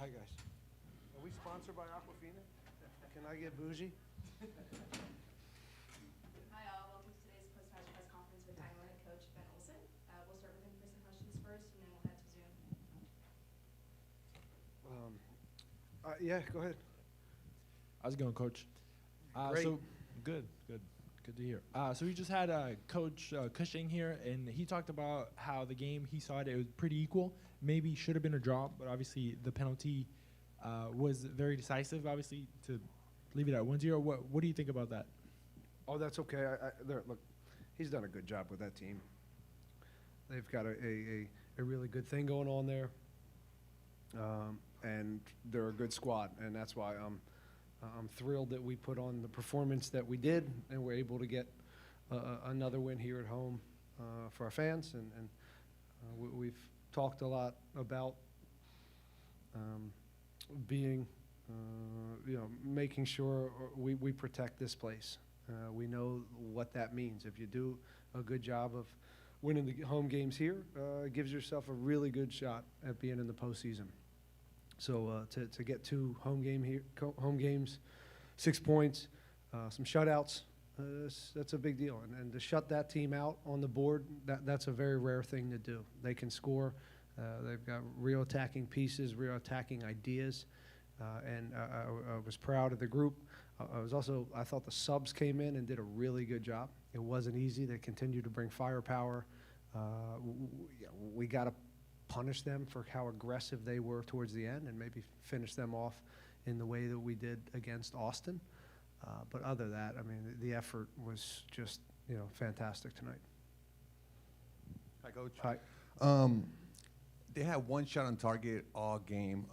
Hi, guys. Are we sponsored by Aquafina? Can I get bougie? Hi, all. Welcome to today's post-match press conference with Dynamo head coach Ben Olsen. We'll start with in-person questions first, and then we'll head to Zoom. Yeah, go ahead. How's it going, Coach? Great. So good to hear. So we just had Coach Cushing here, and he talked about how the game he saw it was pretty equal. Maybe should have been a draw, but obviously the penalty was very decisive. Obviously to leave it at 1-0. What do you think about that? Oh, that's okay. Look, he's done a good job with that team. They've got a really good thing going on there, and they're a good squad, and that's why I'm thrilled that we put on the performance that we did, and we're able to get another win here at home for our fans. And we've talked a lot about being, making sure we protect this place. We know what that means. If you do a good job of winning the home games here, it gives yourself a really good shot at being in the postseason. So to get 2 home games, 6 points, some shutouts, that's a big deal. And to shut that team out on the board, that's a very rare thing to do. They can score. They've got real attacking pieces, real attacking ideas, and I was proud of the group. I thought the subs came in and did a really good job. It wasn't easy. They continued to bring firepower. We got to punish them for how aggressive they were towards the end and maybe finish them off in the way that we did against Austin. But other than that, I mean, the effort was just, fantastic tonight. Hi, Coach. Hi. They had 1 shot on target all game,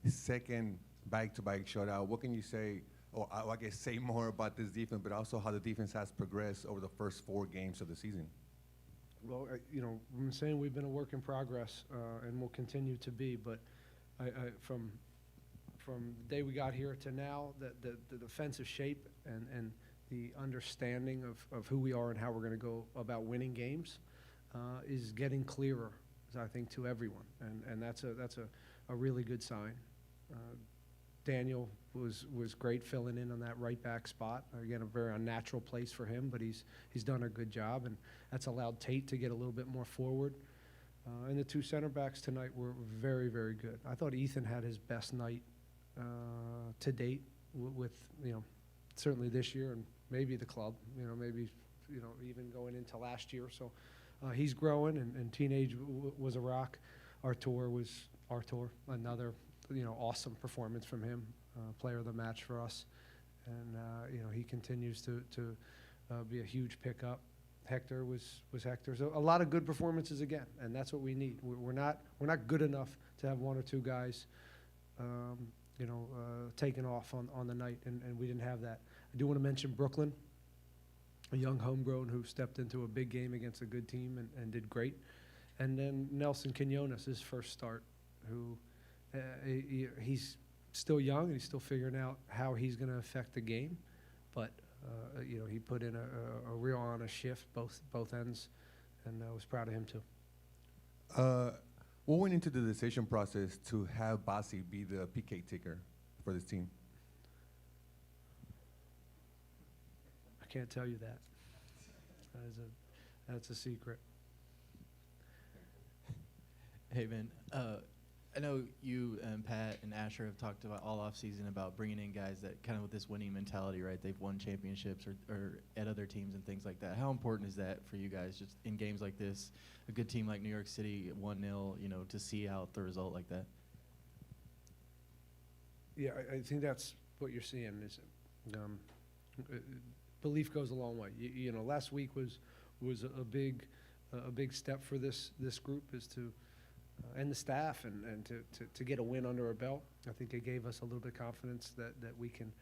second back-to-back shutout. What can you say, or I guess say more about this defense, but also how the defense has progressed over the first 4 games of the season? Well, I'm saying we've been a work in progress, and will continue to be. But from the day we got here to now, the defensive shape and the understanding of who we are and how we're going to go about winning games is getting clearer, I think, to everyone, and that's a really good sign. Daniel was great filling in on that right back spot. Again, a very unnatural place for him, but he's done a good job, and that's allowed Tate to get a little bit more forward. And the 2 center backs tonight were very, very good. I thought Ethan had his best night to date with certainly this year and maybe the club. Maybe even going into last year. So he's growing, and teenage was a rock. Artur was another. Awesome performance from him, player of the match for us, and he continues to be a huge pickup. Hector was Hector. So a lot of good performances again, and that's what we need. We're not good enough to have 1 or 2 guys, taken off on the night, and we didn't have that. I do want to mention Brooklyn, a young homegrown who stepped into a big game against a good team and did great, and then Nelson Quinones, his first start, who. He's still young and he's still figuring out how he's going to affect the game, but he put in a real honest shift both ends, and I was proud of him too. What went into the decision process to have Bassi be the PK taker for this team? I can't tell you that. That's a secret. Hey, Ben. I know you and Pat and Asher have talked about all offseason about bringing in guys that kind of with this winning mentality, right? They've won championships or at other teams and things like that. How important is that for you guys just in games like this, a good team like New York City, 1-0, to see out the result like that? Yeah, I think that's what you're seeing is belief goes a long way. Last week was a big step for this group is to and the staff and to get a win under our belt. I think it gave us a little bit of confidence that we can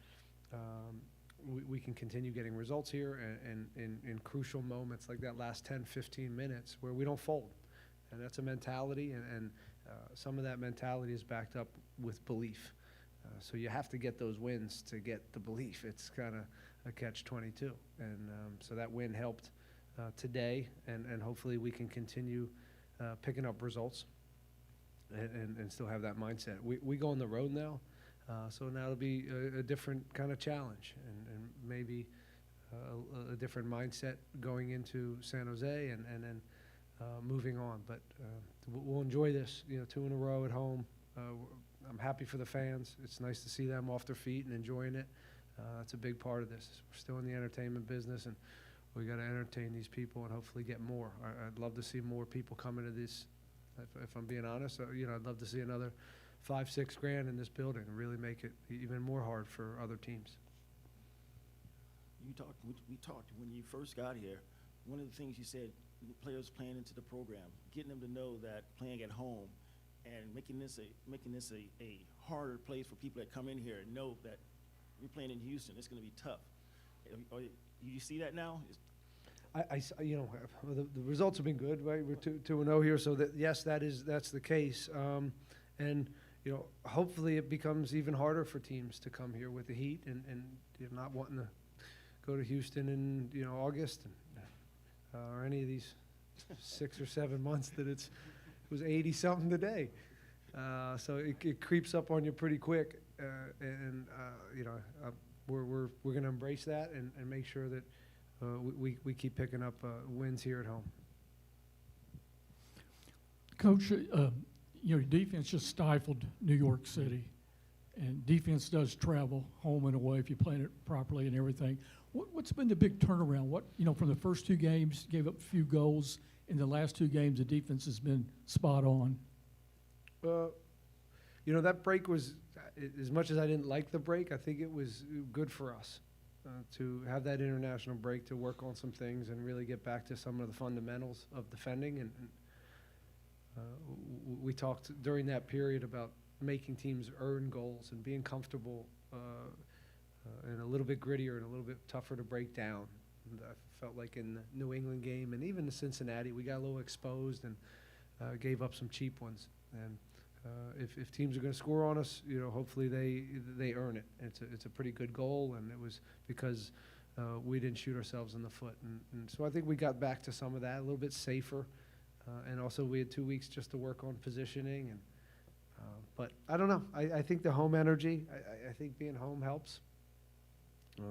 continue getting results here and in crucial moments like that last 10, 15 minutes where we don't fold. And that's a mentality, and some of that mentality is backed up with belief. So you have to get those wins to get the belief. It's kind of a catch-22. And so that win helped today, and hopefully we can continue picking up results. and still have that mindset. We go on the road now, so now it'll be a different kind of challenge, and maybe a different mindset going into San Jose and then moving on. But we'll enjoy this, 2 in a row at home. I'm happy for the fans. It's nice to see them off their feet and enjoying it. That's a big part of this. We're still in the entertainment business, and we got to entertain these people and hopefully get more. I'd love to see more people come into this. If I'm being honest, I'd love to see another 5-6 grand in this building and really make it even more hard for other teams. We talked when you first got here. One of the things you said, the players playing into the program, getting them to know that playing at home and making this a harder place for people that come in here and know that you're playing in Houston, it's going to be tough. You see that now? The results have been good, right? We're 2-0 here, so that yes, that's the case. And hopefully it becomes even harder for teams to come here with the heat and not wanting to go to Houston in August or any of these 6 or 7 months that it was 80 something today. So it creeps up on you pretty quick, we're going to embrace that and make sure that we keep picking up wins here at home. Coach, your defense just stifled New York City, and defense does travel home and away if you plan it properly and everything. What's been the big turnaround? From the first 2 games, gave up a few goals. In the last 2 games, the defense has been spot on. That break was, as much as I didn't like the break, I think it was good for us to have that international break to work on some things and really get back to some of the fundamentals of defending. And we talked during that period about making teams earn goals and being comfortable and a little bit grittier and a little bit tougher to break down. And I felt like in the New England game and even the Cincinnati, we got a little exposed and gave up some cheap ones. And if teams are going to score on us, hopefully they earn it. It's a pretty good goal, and it was because we didn't shoot ourselves in the foot. And so I think we got back to some of that, a little bit safer. And also we had 2 weeks just to work on positioning. And but I don't know. I think the home energy, I think being home helps.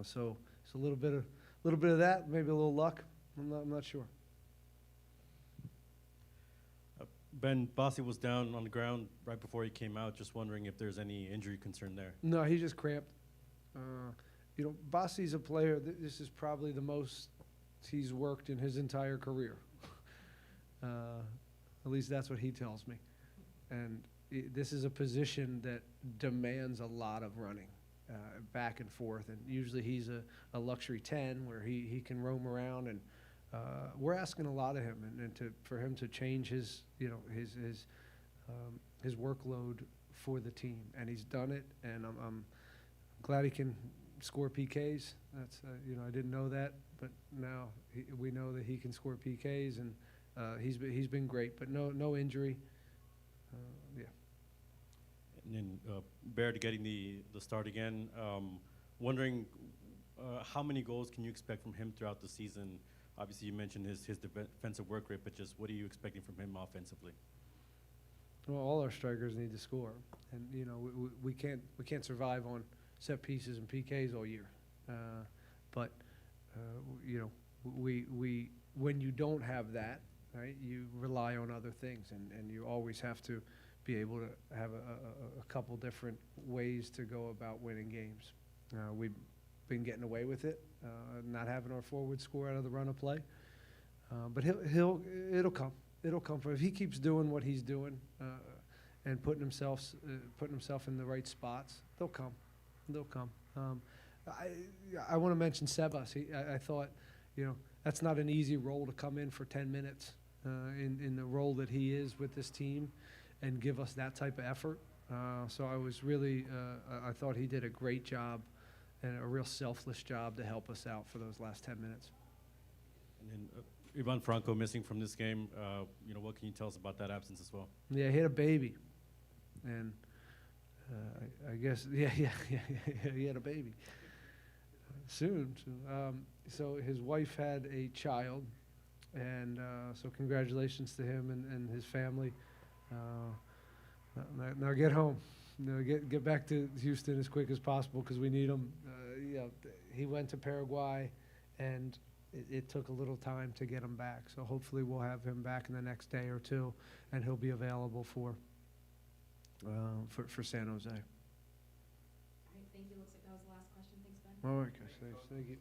So it's a little bit of that, maybe a little luck. I'm not sure. Ben, Bossi was down on the ground right before he came out. Just wondering if there's any injury concern there. No, he just cramped. Bossi's a player. This is probably the most he's worked in his entire career. At least that's what he tells me. And this is a position that demands a lot of running back and forth. And usually he's a luxury 10 where he can roam around. And we're asking a lot of him, and for him to change his workload for the team, and he's done it. And I'm glad he can score PKs. That's I didn't know that, but now we know that he can score PKs, and he's been great. But no injury. Yeah. And then Baird getting the start again. Wondering how many goals can you expect from him throughout the season? Obviously, you mentioned his defensive work rate, but just what are you expecting from him offensively? Well, all our strikers need to score, and we can't survive on set pieces and PKs all year. But we when you don't have that, right, you rely on other things, and you always have to be able to have a couple different ways to go about winning games. We've been getting away with it, not having our forward score out of the run of play. But it'll come. It'll come from if he keeps doing what he's doing and putting himself in the right spots. They'll come. They'll come. I want to mention Sebas. I thought, that's not an easy role to come in for 10 minutes in the role that he is with this team and give us that type of effort. So I was really, I thought he did a great job and a real selfless job to help us out for those last 10 minutes. And then Ivan Franco missing from this game. What can you tell us about that absence as well? Yeah, he had a baby, and I guess he had a baby soon. So his wife had a child, and so congratulations to him and his family. Now get home. Get back to Houston as quick as possible because we need him. He went to Paraguay, and it took a little time to get him back. So hopefully we'll have him back in the next day or two, and he'll be available for San Jose. All right, thank you. Looks like that was the last question. Thanks, Ben. All right, guys. Thank you.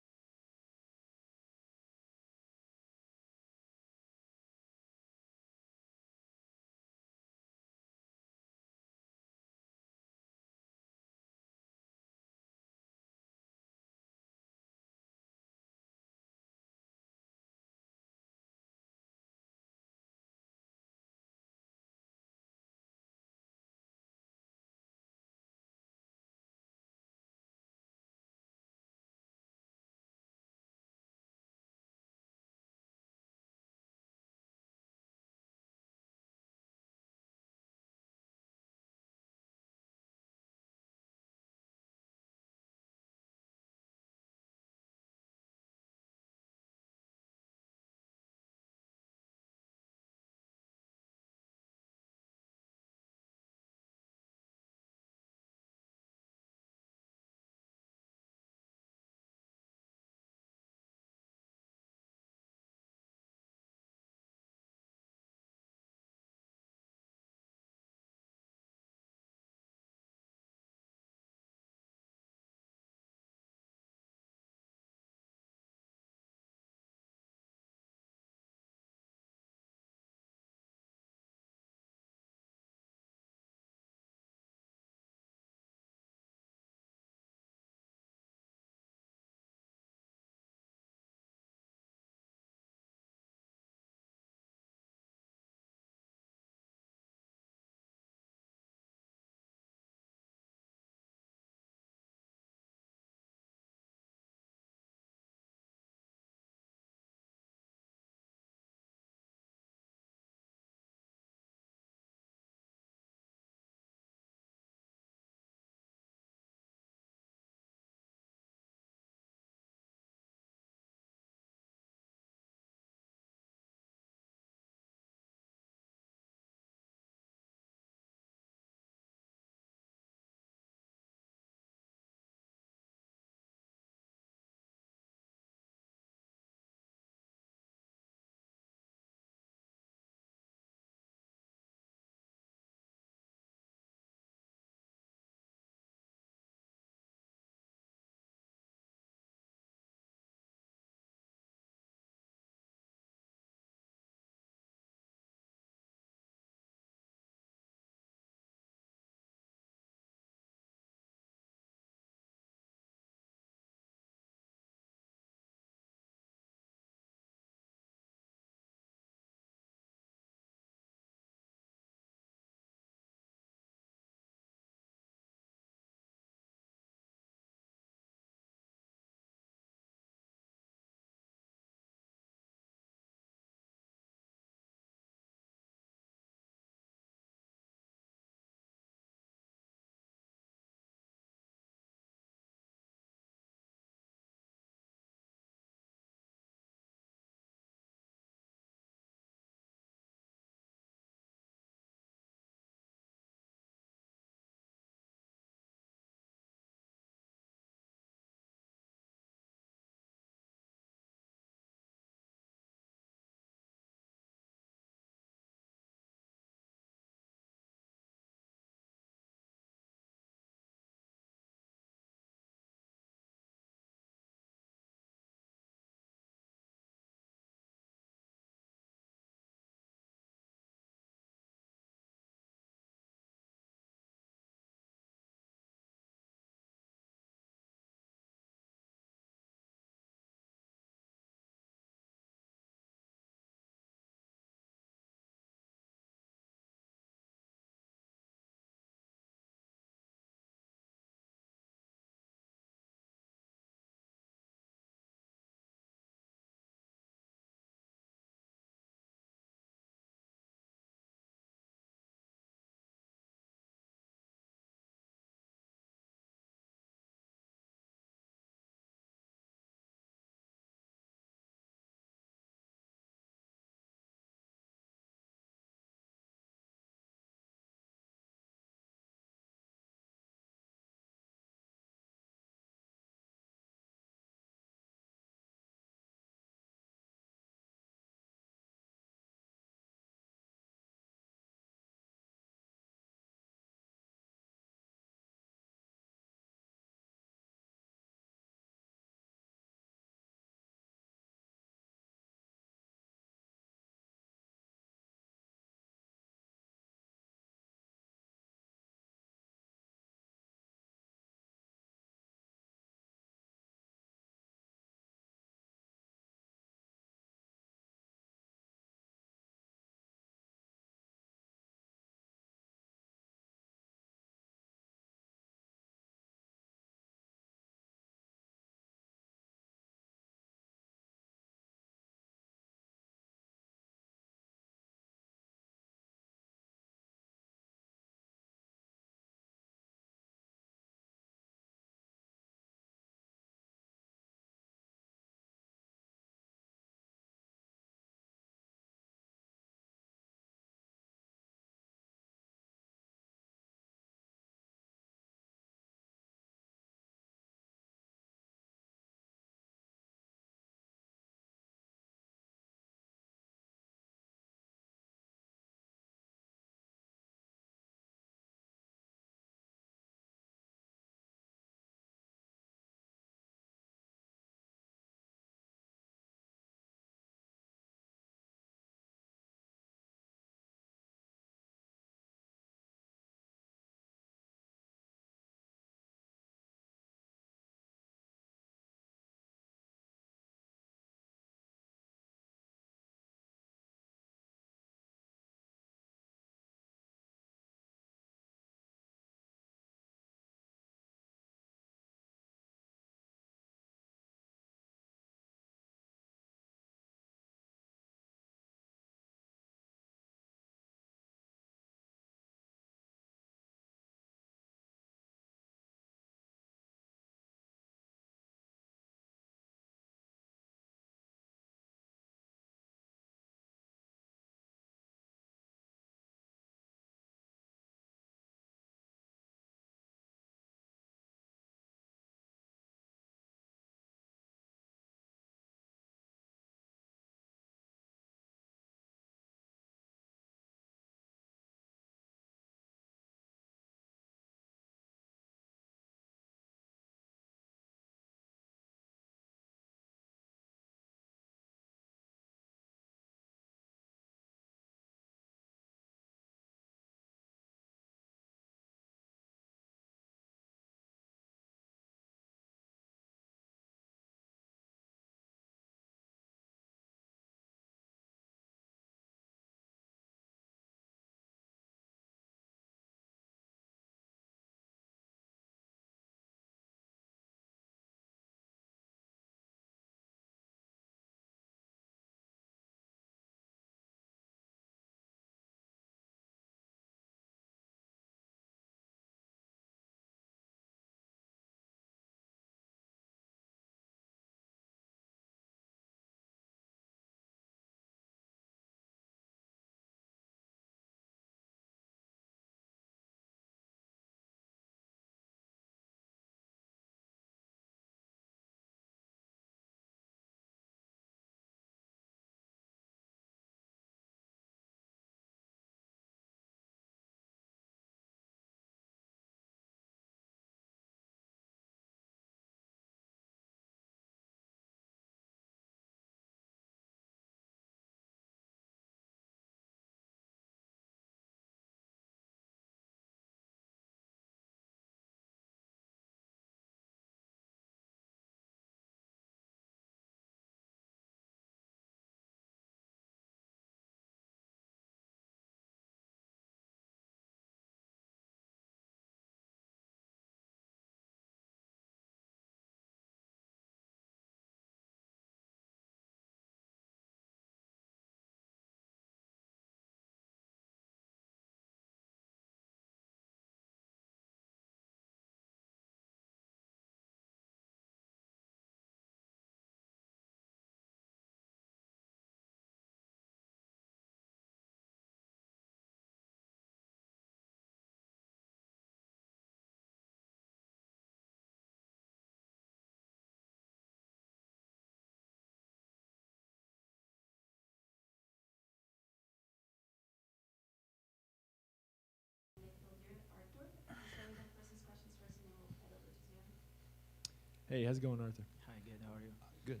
Hey, how's it going, Arthur? Hi, good. How are you? Good.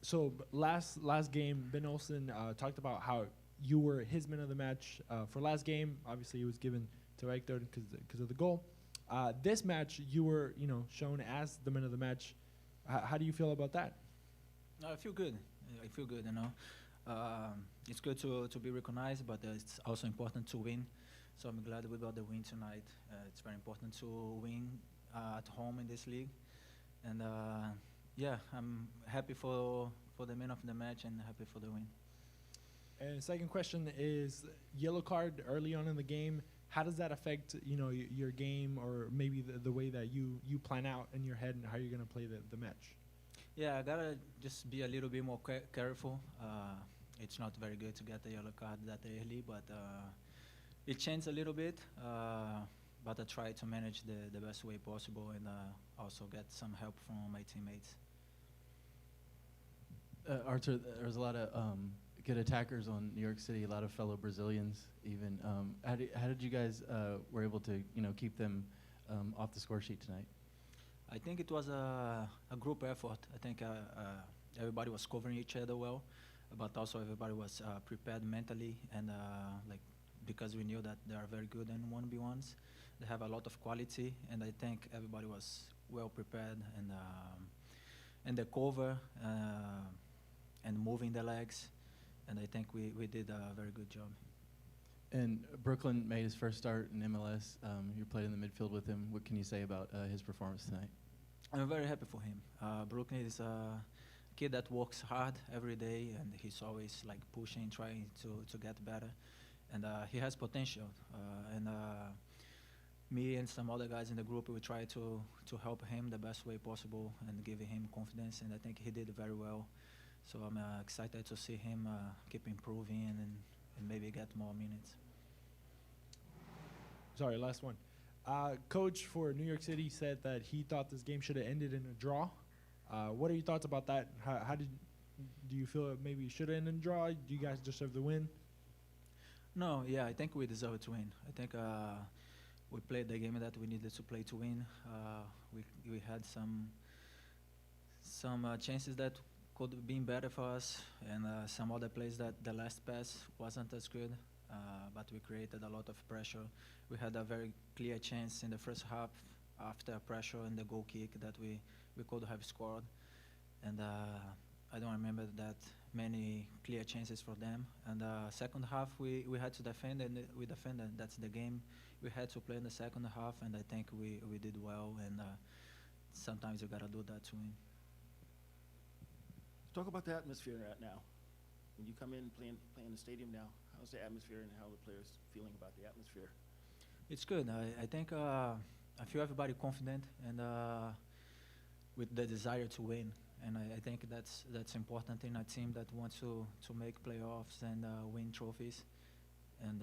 So last game, Ben Olsen talked about how you were his man of the match for last game. Obviously, it was given to Hector because of the goal. This match, you were shown as the man of the match. How do you feel about that? I feel good. I feel good. It's good to be recognized, but it's also important to win. So I'm glad we got the win tonight. It's very important to win at home in this league, and yeah, I'm happy for the man of the match and happy for the win. And second question is yellow card early on in the game. How does that affect your game, or maybe the way that you plan out in your head and how you're gonna play the match? Yeah, I gotta just be a little bit more careful. It's not very good to get the yellow card that early, but it changed a little bit. But I try to manage the best way possible and also get some help from my teammates. Arthur, there's a lot of good attackers on New York City, a lot of fellow Brazilians even. How did you guys were able to keep them off the score sheet tonight? I think it was a group effort. I think everybody was covering each other well, but also everybody was prepared mentally and because we knew that they are very good in 1v1s. They have a lot of quality, and I think everybody was well prepared and the cover and moving the legs, and I think we did a very good job. And Brooklyn made his first start in MLS. You played in the midfield with him. What can you say about his performance tonight? I'm very happy for him. Brooklyn is a kid that works hard every day, and he's always like pushing, trying to get better, and he has potential. Me and some other guys in the group, we try to help him the best way possible and give him confidence, and I think he did very well. So I'm excited to see him keep improving and maybe get more minutes. Sorry, last one. Coach for New York City said that he thought this game should have ended in a draw. What are your thoughts about that? Do you feel it maybe should have ended in a draw? Do you guys deserve the win? No, yeah, I think we deserve to win. I think we played the game that we needed to play to win. We had some chances that could have been better for us, and some other plays that the last pass wasn't as good, but we created a lot of pressure. We had a very clear chance in the first half after pressure and the goal kick that we could have scored, and I don't remember that many clear chances for them. And second half we had to defend, and we defended. That's the game we had to play in the second half, and I think we did well, and sometimes you gotta do that to win. Talk about the atmosphere right now. When you come in playing the stadium now, how's the atmosphere and how are the players feeling about the atmosphere? It's good. I think I feel everybody confident and with the desire to win, and I think that's important in a team that wants to make playoffs and win trophies. And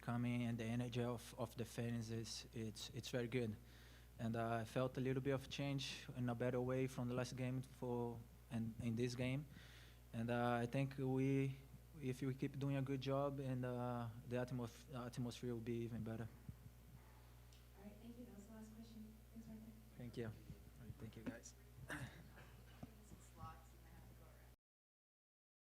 coming and the energy of the fans it's very good. And I felt a little bit of change in a better way from the last game and in this game. And I think if we keep doing a good job, and the atmosphere will be even better. All right, thank you. That was the last question. Thanks, Arthur. Thank you. All right, thank you, guys.